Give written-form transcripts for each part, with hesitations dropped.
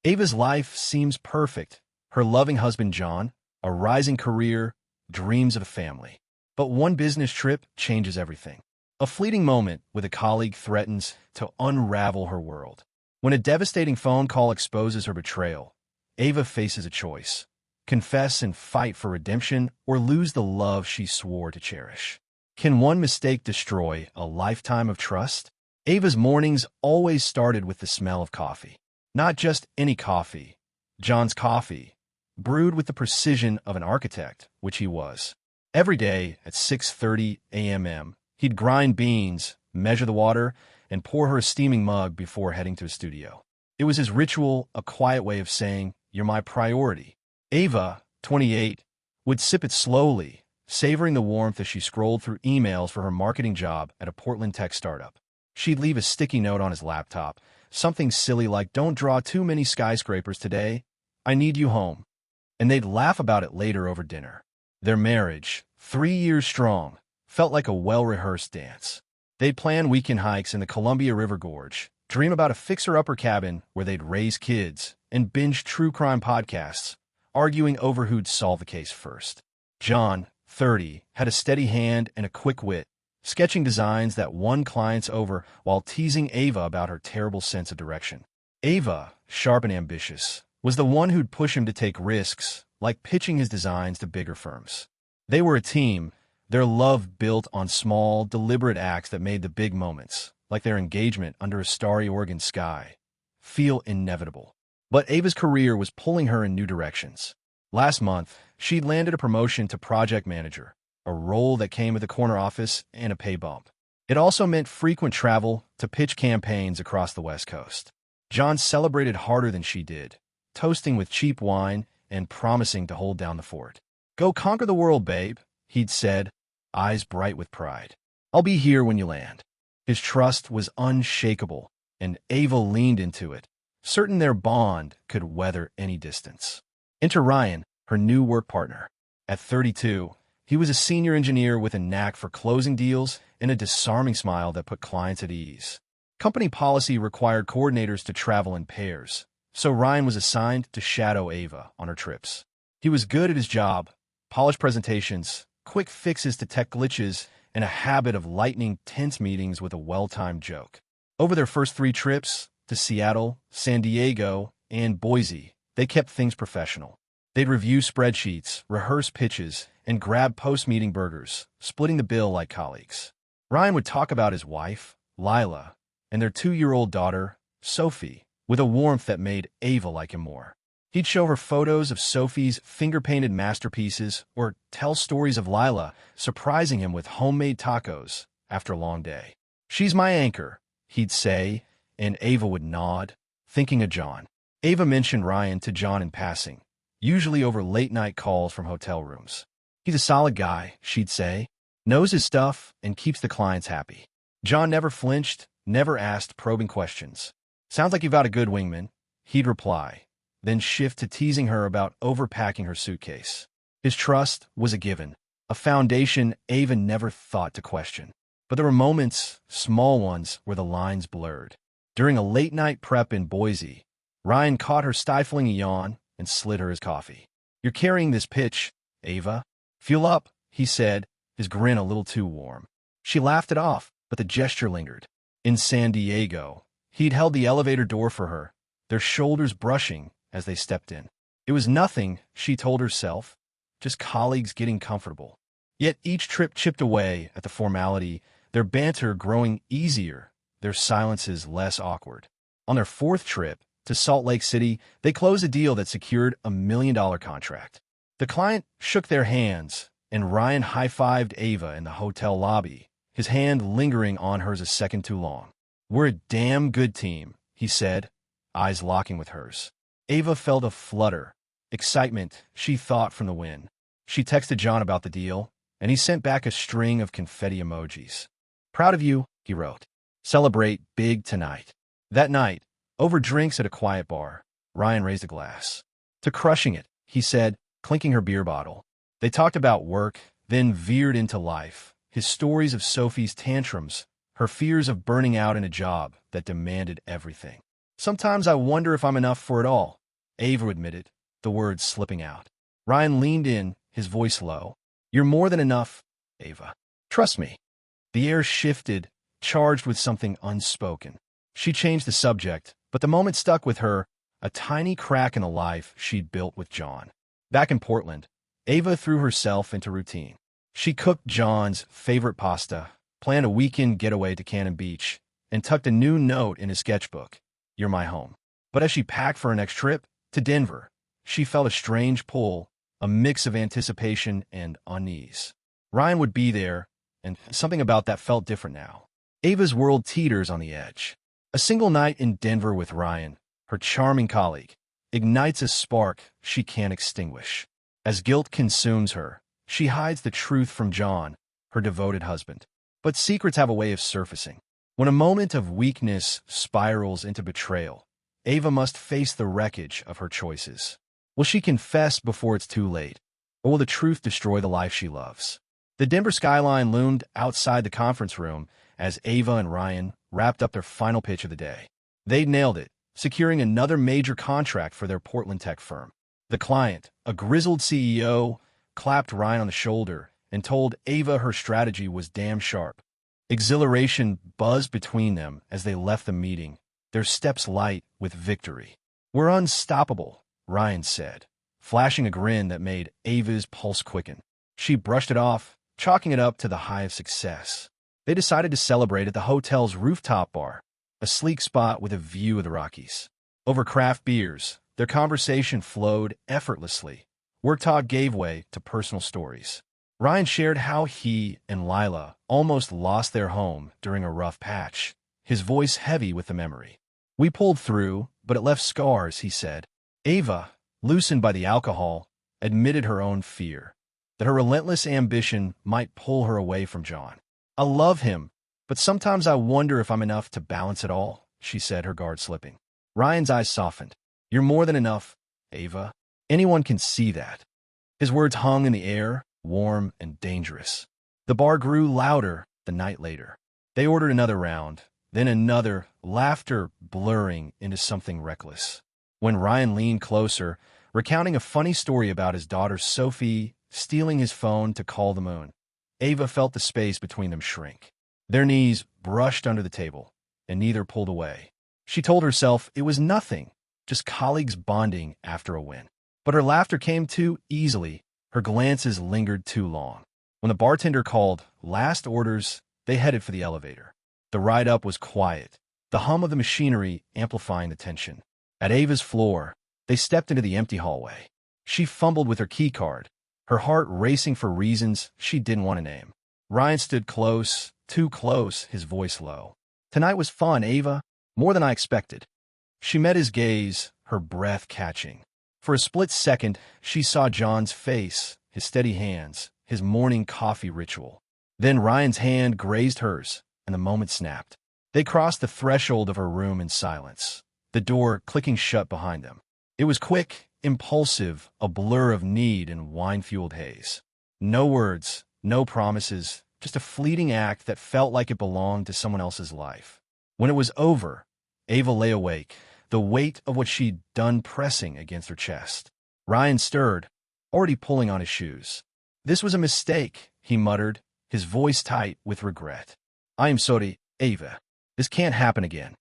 Ava's life seems perfect. Her loving husband John, a rising career, dreams of a family. But one business trip changes everything. A fleeting moment with a colleague threatens to unravel her world. When a devastating phone call exposes her betrayal, Ava faces a choice: confess and fight for redemption, or lose the love she swore to cherish. Can one mistake destroy a lifetime of trust? Ava's mornings always started with the smell of coffee. Not just any coffee, John's coffee, brewed with the precision of an architect, which he was. Every day at 6:30 a.m., he'd grind beans, measure the water, and pour her a steaming mug before heading to his studio. It was his ritual, a quiet way of saying, "You're my priority." Ava, 28, would sip it slowly, savoring the warmth as she scrolled through emails for her marketing job at a Portland tech startup. She'd leave a sticky note on his laptop, something silly like, "Don't draw too many skyscrapers today. I need you home." And they'd laugh about it later over dinner. Their marriage, 3 years strong, felt like a well-rehearsed dance. They'd plan weekend hikes in the Columbia River Gorge, dream about a fixer-upper cabin where they'd raise kids, and binge true crime podcasts, arguing over who'd solve the case first. John, 30, had a steady hand and a quick wit, sketching designs that won clients over while teasing Ava about her terrible sense of direction. Ava, sharp and ambitious, was the one who'd push him to take risks, like pitching his designs to bigger firms. They were a team, their love built on small, deliberate acts that made the big moments, like their engagement under a starry Oregon sky, feel inevitable. But Ava's career was pulling her in new directions. Last month, she'd landed a promotion to project manager, a role that came with a corner office and a pay bump. It also meant frequent travel to pitch campaigns across the West Coast. John celebrated harder than she did, toasting with cheap wine and promising to hold down the fort. "Go conquer the world, babe," he'd said, eyes bright with pride. "I'll be here when you land." His trust was unshakable, and Ava leaned into it, certain their bond could weather any distance. Enter Ryan, her new work partner. At 32, he was a senior engineer with a knack for closing deals and a disarming smile that put clients at ease. Company policy required coordinators to travel in pairs, so Ryan was assigned to shadow Ava on her trips. He was good at his job: polished presentations, quick fixes to tech glitches, and a habit of lightening tense meetings with a well-timed joke. Over their first 3 trips, to Seattle, San Diego, and Boise, they kept things professional. They'd review spreadsheets, rehearse pitches, and grab post-meeting burgers, splitting the bill like colleagues. Ryan would talk about his wife, Lila, and their 2-year-old daughter, Sophie, with a warmth that made Ava like him more. He'd show her photos of Sophie's finger-painted masterpieces or tell stories of Lila, surprising him with homemade tacos after a long day. "She's my anchor," he'd say, and Ava would nod, thinking of John. Ava mentioned Ryan to John in passing, usually over late-night calls from hotel rooms. "He's a solid guy," she'd say, "knows his stuff and keeps the clients happy." John never flinched, never asked probing questions. "Sounds like you've got a good wingman," he'd reply, then shift to teasing her about overpacking her suitcase. His trust was a given, a foundation Ava never thought to question. But there were moments, small ones, where the lines blurred. During a late-night prep in Boise, Ryan caught her stifling a yawn and slid her his coffee. "You're carrying this pitch, Ava. Fuel up," he said, his grin a little too warm. She laughed it off, but the gesture lingered. In San Diego, he'd held the elevator door for her, their shoulders brushing as they stepped in. It was nothing, she told herself, just colleagues getting comfortable. Yet each trip chipped away at the formality, their banter growing easier, their silences less awkward. On their 4th trip, to Salt Lake City, they closed a deal that secured a $1 million contract. The client shook their hands, and Ryan high-fived Ava in the hotel lobby, his hand lingering on hers a second too long. "We're a damn good team," he said, eyes locking with hers. Ava felt a flutter, excitement she thought from the win. She texted John about the deal, and he sent back a string of confetti emojis. "Proud of you," he wrote. "Celebrate big tonight." That night, over drinks at a quiet bar, Ryan raised a glass. "To crushing it," he said, clinking her beer bottle. They talked about work, then veered into life, his stories of Sophie's tantrums, her fears of burning out in a job that demanded everything. Sometimes I wonder if I'm enough for it all, Ava admitted, the words slipping out. Ryan leaned in, his voice low. You're more than enough, Ava. Trust me. The air shifted, charged with something unspoken. She changed the subject, but the moment stuck with her, a tiny crack in the life she'd built with John. Back in Portland, Ava threw herself into routine. She cooked John's favorite pasta, planned a weekend getaway to Cannon Beach, and tucked a new note in his sketchbook. You're my home. But as she packed for her next trip, to Denver, she felt a strange pull, a mix of anticipation and unease. Ryan would be there, and something about that felt different now. Ava's world teeters on the edge. A single night in Denver with Ryan, her charming colleague, ignites a spark she can't extinguish. As guilt consumes her, she hides the truth from John, her devoted husband. But secrets have a way of surfacing. When a moment of weakness spirals into betrayal, Ava must face the wreckage of her choices. Will she confess before it's too late, or will the truth destroy the life she loves? The Denver skyline loomed outside the conference room as Ava and Ryan wrapped up their final pitch of the day. They'd nailed it, securing another major contract for their Portland tech firm. The client, a grizzled CEO, clapped Ryan on the shoulder and told Ava her strategy was damn sharp. Exhilaration buzzed between them as they left the meeting, their steps light with victory. We're unstoppable, Ryan said, flashing a grin that made Ava's pulse quicken. She brushed it off, chalking it up to the high of success. They decided to celebrate at the hotel's rooftop bar, a sleek spot with a view of the Rockies. Over craft beers, their conversation flowed effortlessly. Work talk gave way to personal stories. Ryan shared how he and Lila almost lost their home during a rough patch, his voice heavy with the memory. We pulled through, but it left scars, he said. Ava, loosened by the alcohol, admitted her own fear, that her relentless ambition might pull her away from John. I love him, but sometimes I wonder if I'm enough to balance it all, she said, her guard slipping. Ryan's eyes softened. You're more than enough, Ava. Anyone can see that. His words hung in the air, warm and dangerous. The bar grew louder the night later. They ordered another round, then another, laughter blurring into something reckless. When Ryan leaned closer, recounting a funny story about his daughter Sophie stealing his phone to call the moon, Ava felt the space between them shrink. Their knees brushed under the table, and neither pulled away. She told herself it was nothing, just colleagues bonding after a win. But her laughter came too easily, her glances lingered too long. When the bartender called last orders, they headed for the elevator. The ride up was quiet, the hum of the machinery amplifying the tension. At Ava's floor, they stepped into the empty hallway. She fumbled with her keycard, her heart racing for reasons she didn't want to name. Ryan stood close, too close, his voice low. Tonight was fun, Ava, more than I expected. She met his gaze, her breath catching. For a split second, she saw John's face, his steady hands, his morning coffee ritual. Then Ryan's hand grazed hers, and the moment snapped. They crossed the threshold of her room in silence, the door clicking shut behind them. It was quick, impulsive, a blur of need and wine-fueled haze. No words, no promises, just a fleeting act that felt like it belonged to someone else's life. When it was over, Ava lay awake, the weight of what she'd done pressing against her chest. Ryan stirred, already pulling on his shoes. This was a mistake, he muttered, his voice tight with regret. I am sorry, Ava. This can't happen again.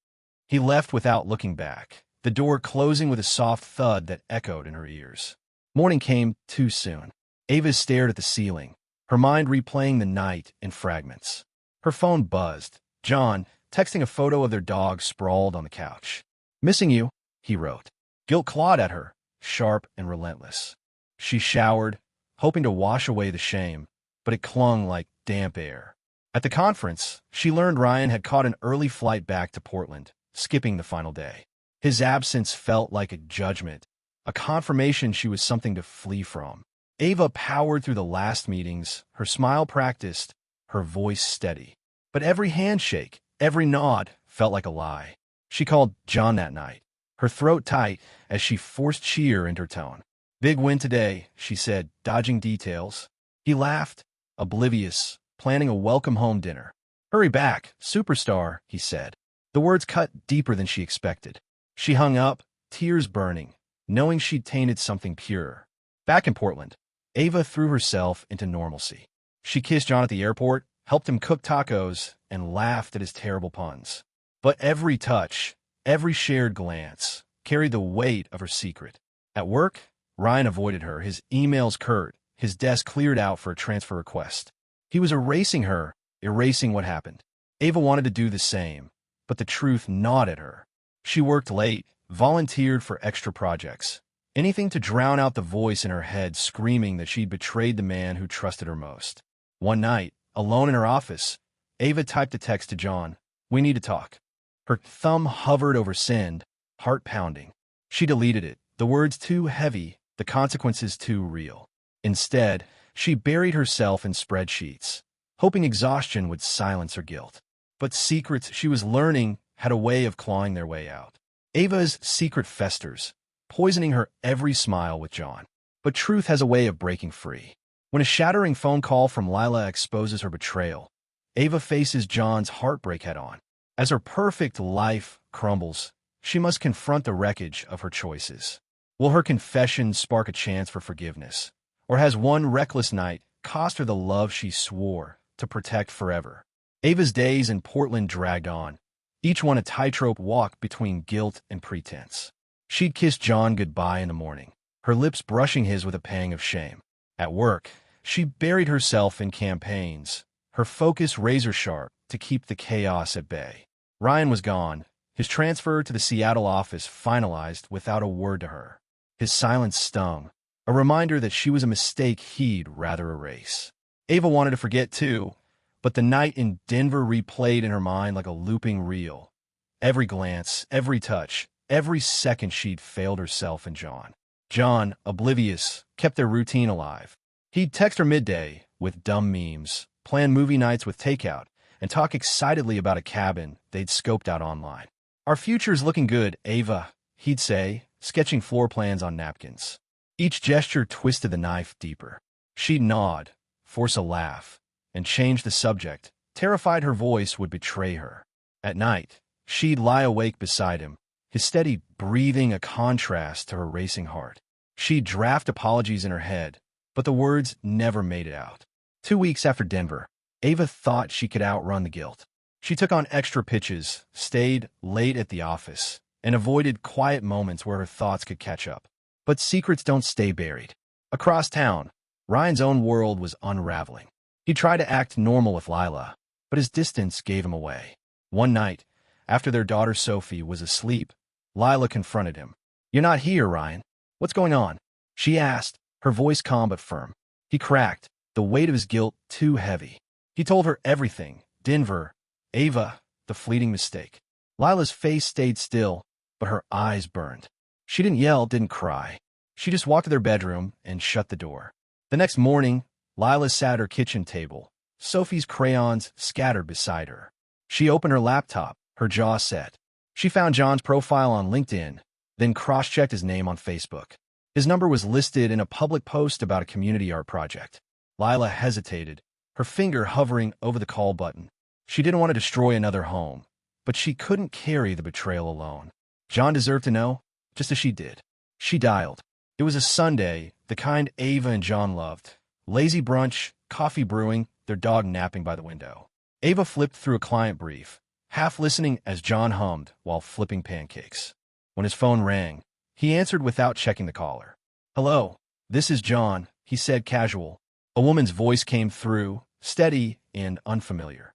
He left without looking back, the door closing with a soft thud that echoed in her ears. Morning came too soon. Ava stared at the ceiling, her mind replaying the night in fragments. Her phone buzzed. John, texting a photo of their dog sprawled on the couch. Missing you, he wrote. Guilt clawed at her, sharp and relentless. She showered, hoping to wash away the shame, but it clung like damp air. At the conference, she learned Ryan had caught an early flight back to Portland, skipping the final day. His absence felt like a judgment, a confirmation she was something to flee from. Ava powered through the last meetings, her smile practiced, her voice steady. But every handshake, every nod, felt like a lie. She called John that night, her throat tight as she forced cheer into her tone. Big win today, she said, dodging details. He laughed, oblivious, planning a welcome-home dinner. Hurry back, superstar, he said. The words cut deeper than she expected. She hung up, tears burning, knowing she'd tainted something pure. Back in Portland, Ava threw herself into normalcy. She kissed John at the airport, helped him cook tacos, and laughed at his terrible puns. But every touch, every shared glance, carried the weight of her secret. At work, Ryan avoided her, his emails curt, his desk cleared out for a transfer request. He was erasing her, erasing what happened. Ava wanted to do the same, but the truth gnawed at her. She worked late, volunteered for extra projects, anything to drown out the voice in her head screaming that she'd betrayed the man who trusted her most. One night, alone in her office, Ava typed a text to John, "We need to talk." Her thumb hovered over send, heart pounding. She deleted it, the words too heavy, the consequences too real. Instead, she buried herself in spreadsheets, hoping exhaustion would silence her guilt. But secrets she was learning had a way of clawing their way out. Ava's secret festers, poisoning her every smile with John. But truth has a way of breaking free. When a shattering phone call from Lila exposes her betrayal, Ava faces John's heartbreak head-on. As her perfect life crumbles, she must confront the wreckage of her choices. Will her confession spark a chance for forgiveness? Or has one reckless night cost her the love she swore to protect forever? Ava's days in Portland dragged on, each one a tightrope walk between guilt and pretense. She'd kiss John goodbye in the morning, her lips brushing his with a pang of shame. At work, she buried herself in campaigns, her focus razor-sharp to keep the chaos at bay. Ryan was gone, his transfer to the Seattle office finalized without a word to her. His silence stung, a reminder that she was a mistake he'd rather erase. Ava wanted to forget too, but the night in Denver replayed in her mind like a looping reel. Every glance, every touch, every second she'd failed herself and John. John, oblivious, kept their routine alive. He'd text her midday with dumb memes, plan movie nights with takeout, and talk excitedly about a cabin they'd scoped out online. "Our future's looking good, Ava," he'd say, sketching floor plans on napkins. Each gesture twisted the knife deeper. She'd nod, force a laugh, and change the subject, terrified her voice would betray her. At night, she'd lie awake beside him, his steady breathing a contrast to her racing heart. She'd draft apologies in her head, but the words never made it out. 2 weeks after Denver, Ava thought she could outrun the guilt. She took on extra pitches, stayed late at the office, and avoided quiet moments where her thoughts could catch up. But secrets don't stay buried. Across town, Ryan's own world was unraveling. He tried to act normal with Lila, but his distance gave him away. One night, after their daughter Sophie was asleep, Lila confronted him. "You're not here, Ryan. What's going on?" she asked, her voice calm but firm. He cracked, the weight of his guilt too heavy. He told her everything, Denver, Ava, the fleeting mistake. Lila's face stayed still, but her eyes burned. She didn't yell, didn't cry. She just walked to their bedroom and shut the door. The next morning, Lila sat at her kitchen table, Sophie's crayons scattered beside her. She opened her laptop, her jaw set. She found John's profile on LinkedIn, then cross-checked his name on Facebook. His number was listed in a public post about a community art project. Lila hesitated, her finger hovering over the call button. She didn't want to destroy another home, but she couldn't carry the betrayal alone. John deserved to know, just as she did. She dialed. It was a Sunday, the kind Ava and John loved. Lazy brunch, coffee brewing, their dog napping by the window. Ava flipped through a client brief, half listening as John hummed while flipping pancakes. When his phone rang, he answered without checking the caller. "Hello, this is John," he said casual. A woman's voice came through, steady and unfamiliar.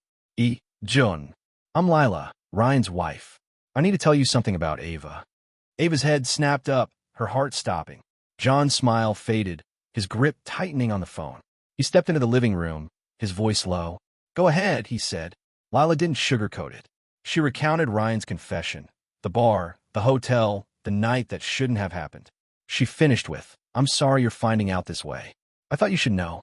John. I'm Lila, Ryan's wife. I need to tell you something about Ava." Ava's head snapped up, her heart stopping. John's smile faded, his grip tightening on the phone. He stepped into the living room, his voice low. "Go ahead," he said. Lila didn't sugarcoat it. She recounted Ryan's confession, the bar, the hotel, the night that shouldn't have happened. She finished with, "I'm sorry you're finding out this way. I thought you should know."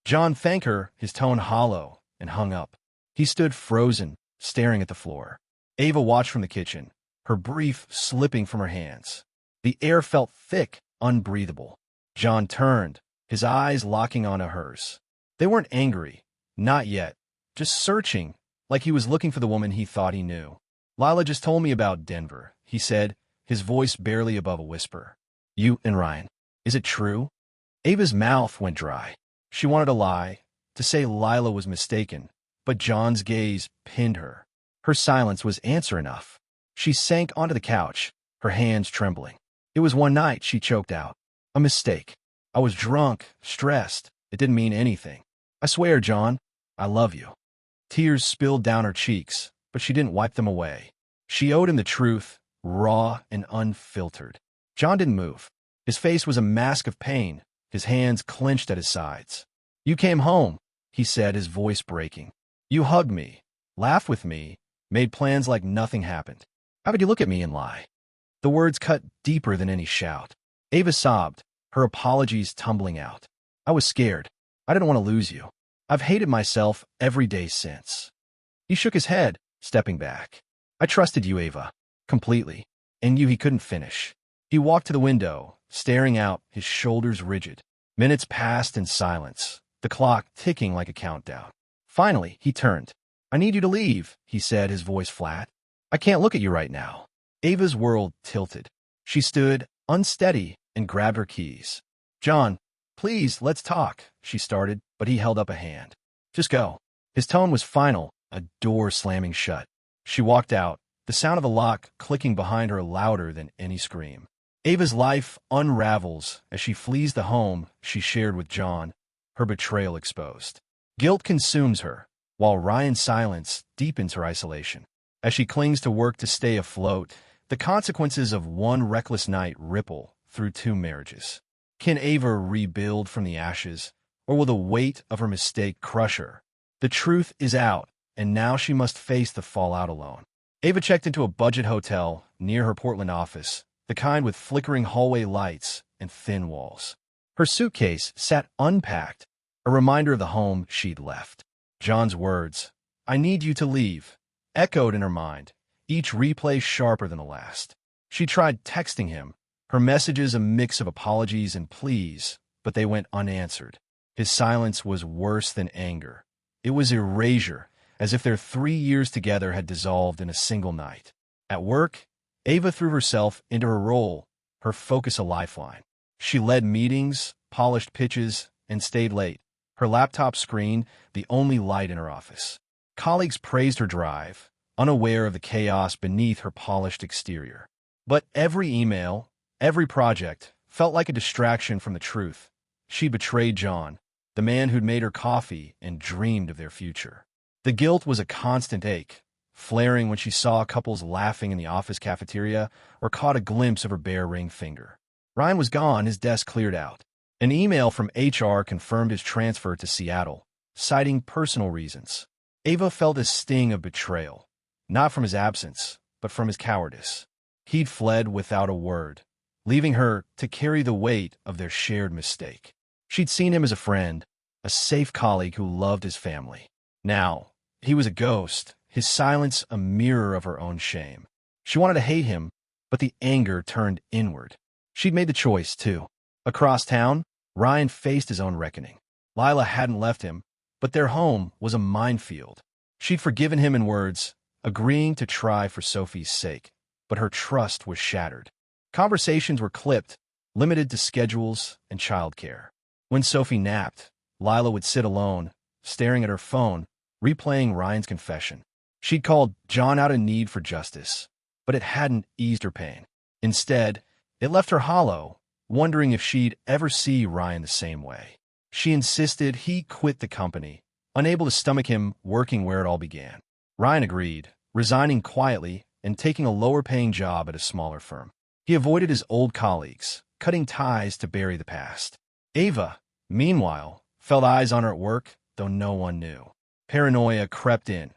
John thanked her, his tone hollow, and hung up. He stood frozen, staring at the floor. Ava watched from the kitchen, her brief slipping from her hands. The air felt thick, unbreathable. John turned, his eyes locking onto hers. They weren't angry, not yet, just searching, like he was looking for the woman he thought he knew. "Lila just told me about Denver," he said, his voice barely above a whisper. You and Ryan. Is it true? Ava's mouth went dry. She wanted to lie, to say Lila was mistaken, but John's gaze pinned her. Her silence was answer enough. She sank onto the couch, her hands trembling. It was one night, she choked out. A mistake. I was drunk, stressed. It didn't mean anything. I swear, John, I love you. Tears spilled down her cheeks, but she didn't wipe them away. She owed him the truth, raw and unfiltered. John didn't move. His face was a mask of pain, his hands clenched at his sides. You came home, he said, his voice breaking. You hugged me, laughed with me, made plans like nothing happened. How could you look at me and lie? The words cut deeper than any shout. Ava sobbed, her apologies tumbling out. I was scared. I didn't want to lose you. I've hated myself every day since. He shook his head, stepping back. I trusted you, Ava, completely, and knew he couldn't finish. He walked to the window, staring out, his shoulders rigid. Minutes passed in silence, the clock ticking like a countdown. Finally, he turned. I need you to leave, he said, his voice flat. I can't look at you right now. Ava's world tilted. She stood, unsteady, and grabbed her keys. John, please, let's talk, she started, but he held up a hand. Just go. His tone was final, a door slamming shut. She walked out, the sound of a lock clicking behind her louder than any scream. Ava's life unravels as she flees the home she shared with John, her betrayal exposed. Guilt consumes her, while Ryan's silence deepens her isolation. As she clings to work to stay afloat, the consequences of one reckless night ripple through 2 marriages. Can Ava rebuild from the ashes, or will the weight of her mistake crush her? The truth is out, and now she must face the fallout alone. Ava checked into a budget hotel near her Portland office, the kind with flickering hallway lights and thin walls. Her suitcase sat unpacked, a reminder of the home she'd left. John's words, I need you to leave, echoed in her mind, each replay sharper than the last. She tried texting him, her messages a mix of apologies and pleas, but they went unanswered. His silence was worse than anger. It was erasure, as if their 3 years together had dissolved in a single night. At work, Ava threw herself into her role, her focus a lifeline. She led meetings, polished pitches, and stayed late, her laptop screen the only light in her office. Colleagues praised her drive, unaware of the chaos beneath her polished exterior. But every email, every project, felt like a distraction from the truth. She betrayed John, the man who'd made her coffee and dreamed of their future. The guilt was a constant ache, flaring when she saw couples laughing in the office cafeteria or caught a glimpse of her bare ring finger. Ryan was gone, his desk cleared out. An email from HR confirmed his transfer to Seattle, citing personal reasons. Ava felt a sting of betrayal, not from his absence, but from his cowardice. He'd fled without a word, leaving her to carry the weight of their shared mistake. She'd seen him as a friend, a safe colleague who loved his family. Now, he was a ghost, his silence a mirror of her own shame. She wanted to hate him, but the anger turned inward. She'd made the choice, too. Across town, Ryan faced his own reckoning. Lila hadn't left him, but their home was a minefield. She'd forgiven him in words, agreeing to try for Sophie's sake, but her trust was shattered. Conversations were clipped, limited to schedules and childcare. When Sophie napped, Lila would sit alone, staring at her phone, replaying Ryan's confession. She'd called John out in need for justice, but it hadn't eased her pain. Instead, it left her hollow, wondering if she'd ever see Ryan the same way. She insisted he quit the company, unable to stomach him working where it all began. Ryan agreed, resigning quietly and taking a lower-paying job at a smaller firm. He avoided his old colleagues, cutting ties to bury the past. Ava, meanwhile, felt eyes on her at work, though no one knew. Paranoia crept in.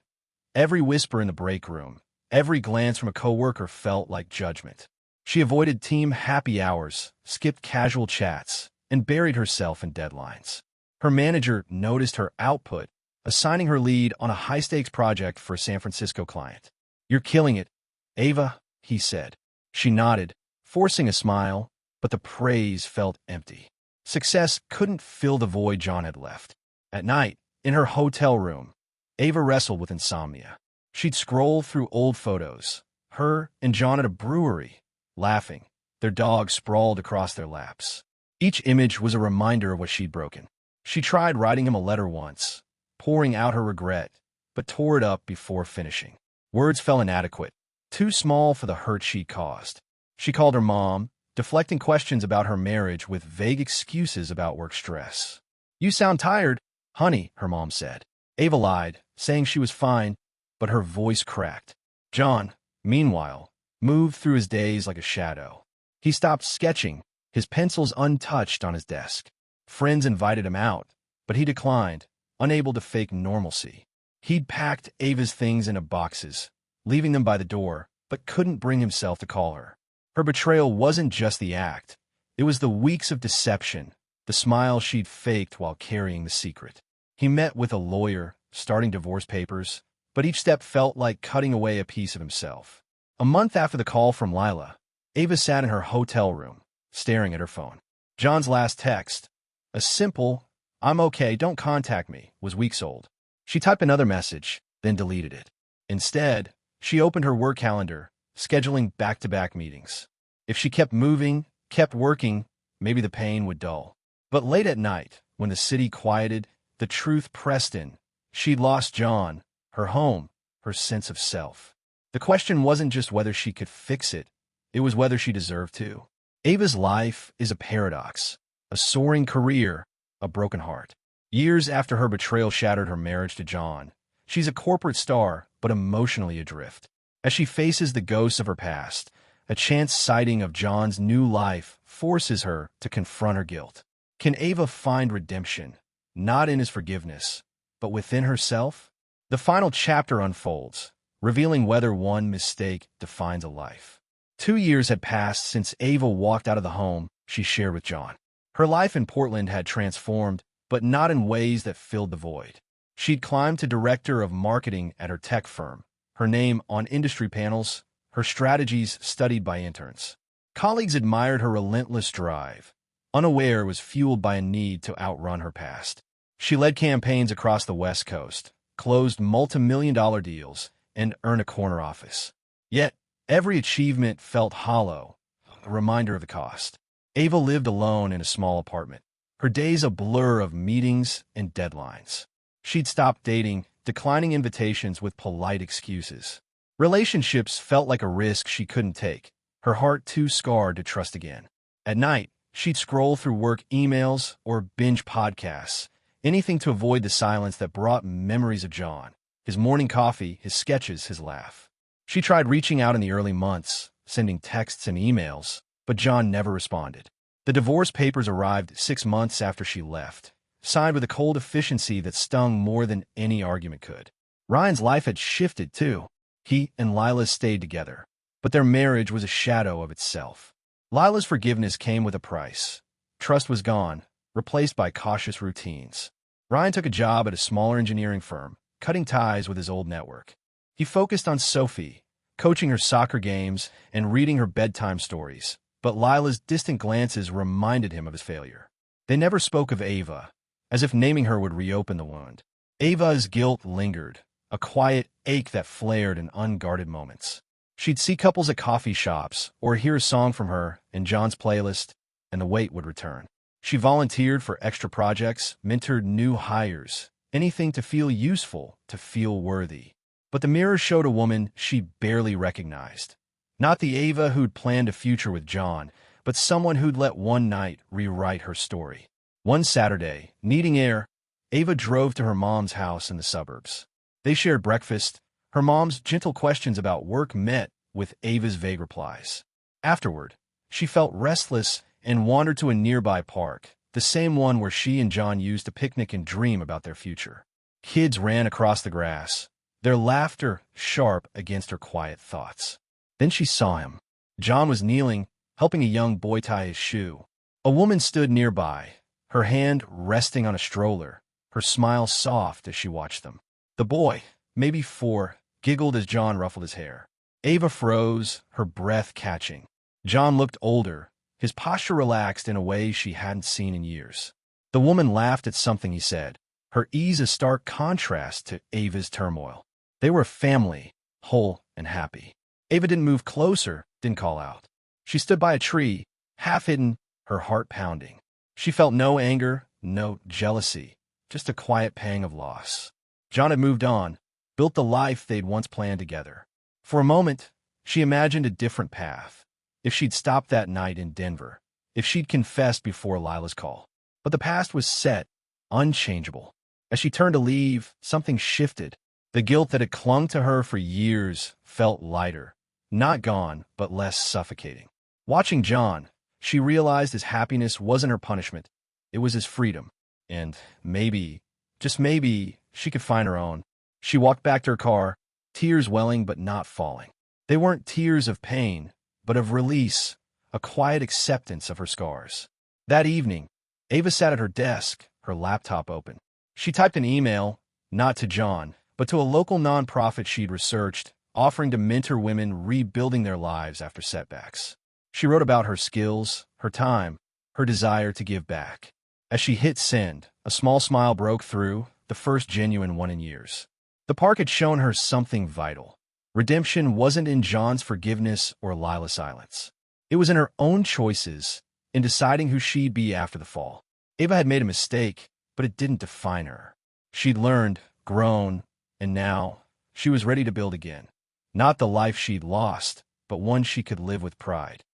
Every whisper in the break room, every glance from a coworker felt like judgment. She avoided team happy hours, skipped casual chats, and buried herself in deadlines. Her manager noticed her output, assigning her lead on a high-stakes project for a San Francisco client. You're killing it, Ava, he said. She nodded, forcing a smile, but the praise felt empty. Success couldn't fill the void John had left. At night, in her hotel room, Ava wrestled with insomnia. She'd scroll through old photos, her and John at a brewery, laughing, their dog sprawled across their laps. Each image was a reminder of what she'd broken. She tried writing him a letter once, pouring out her regret, but tore it up before finishing. Words fell inadequate, too small for the hurt she'd caused. She called her mom, deflecting questions about her marriage with vague excuses about work stress. "You sound tired, honey," her mom said. Ava lied, saying she was fine, but her voice cracked. John, meanwhile, moved through his days like a shadow. He stopped sketching, his pencils untouched on his desk. Friends invited him out, but he declined, unable to fake normalcy. He'd packed Ava's things into boxes, leaving them by the door, but couldn't bring himself to call her. Her betrayal wasn't just the act. It was the weeks of deception, the smile she'd faked while carrying the secret. He met with a lawyer, starting divorce papers, but each step felt like cutting away a piece of himself. A month after the call from Lila, Ava sat in her hotel room, staring at her phone. John's last text, a simple, "I'm okay, don't contact me," was weeks old. She typed another message, then deleted it. Instead, she opened her work calendar, scheduling back-to-back meetings. If she kept moving, kept working, maybe the pain would dull. But late at night, when the city quieted, the truth pressed in. She'd lost John, her home, her sense of self. The question wasn't just whether she could fix it, it was whether she deserved to. Ava's life is a paradox, a soaring career, a broken heart. Years after her betrayal shattered her marriage to John, she's a corporate star, but emotionally adrift. As she faces the ghosts of her past, a chance sighting of John's new life forces her to confront her guilt. Can Ava find redemption, not in his forgiveness, but within herself? The final chapter unfolds, revealing whether one mistake defines a life. 2 years had passed since Ava walked out of the home she shared with John. Her life in Portland had transformed, but not in ways that filled the void. She'd climbed to director of marketing at her tech firm, her name on industry panels, her strategies studied by interns. Colleagues admired her relentless drive, unaware it was fueled by a need to outrun her past. She led campaigns across the West Coast, closed multi-million-dollar deals, and earned a corner office. Yet, every achievement felt hollow, a reminder of the cost. Ava lived alone in a small apartment, her days a blur of meetings and deadlines. She'd stopped dating, declining invitations with polite excuses. Relationships felt like a risk she couldn't take, her heart too scarred to trust again. At night, she'd scroll through work emails or binge podcasts, anything to avoid the silence that brought memories of John, his morning coffee, his sketches, his laugh. She tried reaching out in the early months, sending texts and emails, but John never responded. The divorce papers arrived 6 months after she left, signed with a cold efficiency that stung more than any argument could. Ryan's life had shifted, too. He and Lila stayed together, but their marriage was a shadow of itself. Lila's forgiveness came with a price. Trust was gone, replaced by cautious routines. Ryan took a job at a smaller engineering firm, cutting ties with his old network. He focused on Sophie, coaching her soccer games and reading her bedtime stories, but Lila's distant glances reminded him of his failure. They never spoke of Ava, as if naming her would reopen the wound. Ava's guilt lingered, a quiet ache that flared in unguarded moments. She'd see couples at coffee shops or hear a song from her in John's playlist, and the weight would return. She volunteered for extra projects, mentored new hires, anything to feel useful, to feel worthy. But the mirror showed a woman she barely recognized. Not the Ava who'd planned a future with John, but someone who'd let one night rewrite her story. One Saturday, needing air, Ava drove to her mom's house in the suburbs. They shared breakfast, her mom's gentle questions about work met with Ava's vague replies. Afterward, she felt restless and wandered to a nearby park, the same one where she and John used to picnic and dream about their future. Kids ran across the grass, their laughter sharp against her quiet thoughts. Then she saw him. John was kneeling, helping a young boy tie his shoe. A woman stood nearby, her hand resting on a stroller, her smile soft as she watched them. The boy, maybe 4, giggled as John ruffled his hair. Ava froze, her breath catching. John looked older, his posture relaxed in a way she hadn't seen in years. The woman laughed at something he said, her ease a stark contrast to Ava's turmoil. They were a family, whole and happy. Ava didn't move closer, didn't call out. She stood by a tree, half hidden, her heart pounding. She felt no anger, no jealousy, just a quiet pang of loss. John had moved on, built the life they'd once planned together. For a moment, she imagined a different path. If she'd stopped that night in Denver, if she'd confessed before Lila's call. But the past was set, unchangeable. As she turned to leave, something shifted. The guilt that had clung to her for years felt lighter. Not gone, but less suffocating. Watching John, she realized his happiness wasn't her punishment. It was his freedom. And maybe, just maybe, she could find her own. She walked back to her car, tears welling but not falling. They weren't tears of pain, but of release, a quiet acceptance of her scars. That evening, Ava sat at her desk, her laptop open. She typed an email, not to John, but to a local nonprofit she'd researched, offering to mentor women rebuilding their lives after setbacks. She wrote about her skills, her time, her desire to give back. As she hit send, a small smile broke through, the first genuine one in years. The park had shown her something vital. Redemption wasn't in John's forgiveness or Lila's silence. It was in her own choices, in deciding who she'd be after the fall. Ava had made a mistake, but it didn't define her. She'd learned, grown, and now she was ready to build again. Not the life she'd lost, but one she could live with pride.